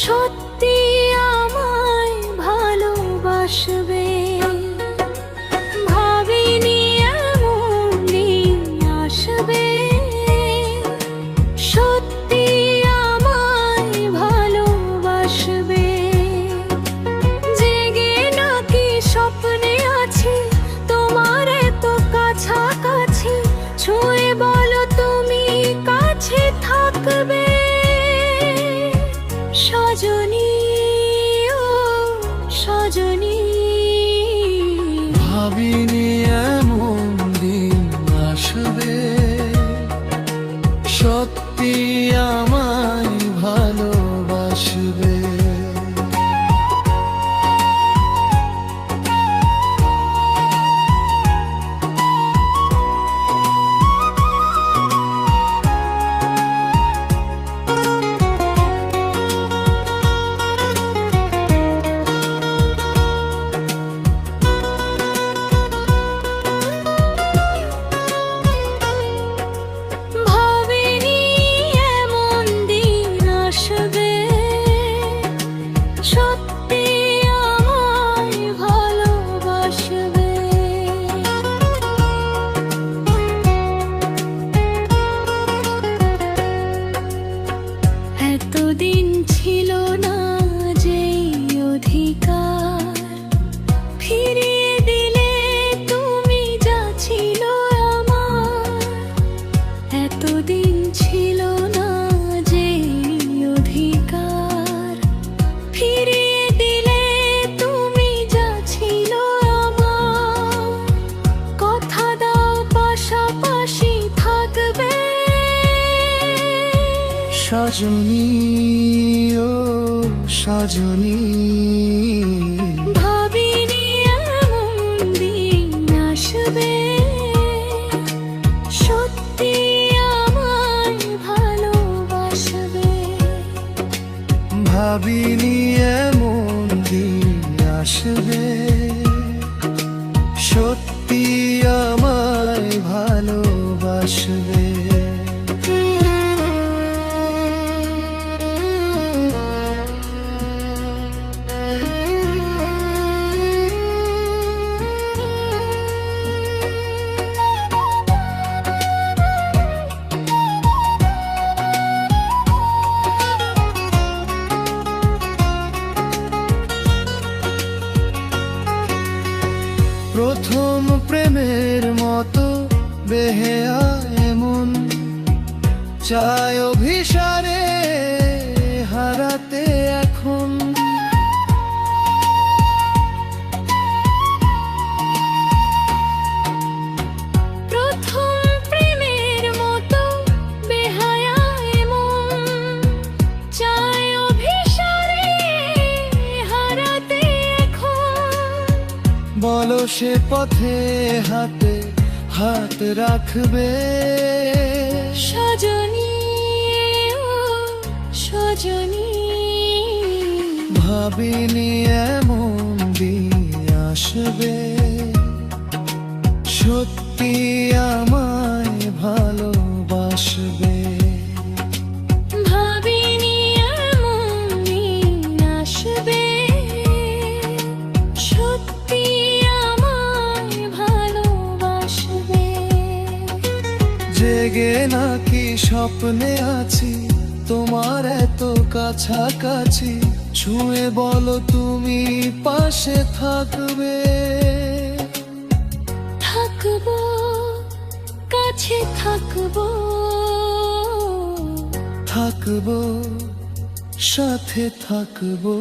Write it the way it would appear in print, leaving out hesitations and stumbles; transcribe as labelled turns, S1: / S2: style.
S1: সত্যি আমায় ভালোবাসবে। ভাবিনি এমন দিন আসবে, সত্যি আমায় ভালোবাসবে। জেগে নাকি স্বপ্নে আছি তোমার এত কাছাকাছি, ছুঁয়ে বলো তুমি কাছে থাকবে। সজনী ও সজনী,
S2: ভাবিনি এমন দিন আসবে, সত্যি আমায় ভালোবাসবে।
S1: ভাবিনি এমন দিন আসবে, সত্যি আমায় ভালোবাসবে। এতদিন ছিল না যেই অধিকার, ফিরিয়ে দিলে তুমি যা ছিল আমার। এতদিন ছিল না যেই অধিকার, ফিরিয়ে দিলে তুমি যা ছিল আমার। কথা দাও পাশাপাশি থাকবে।
S2: সজনী ও সজনী,
S1: ভাবিনি এমন দিন আসবে, সত্যি আমায় ভালোবাসবে।
S2: ভাবিনি এমন দিন আসবে, সত্যি আমায় ভালোবাসবে। প্রথম প্রেমের মতো বেহেয়া এমন, চায় অভিসারে হারাতে এখন।
S1: প্রথম প্রেমের মতো বেহায়া এমন, চায় অভিসারে হারাতে এখন।
S2: বলো সে পথে হাতে হাত রাখবে।
S1: সজনী ও সজনী,
S2: ভাবিনি এমন দিন আসবে, সত্যি আমায় ভালোবাসবে।
S1: ভাবিনি এমন দিন আসবে, সত্যি আমায় ভালোবাসবে।
S2: জেগে নাকি স্বপ্নে আছি তোমার এত কাছাকাছি, ছুঁয়ে বলো তুমি পাশে থাকবে।
S1: থাকবো, কাছে থাকবো,
S2: থাকবো, সাথে থাকবো।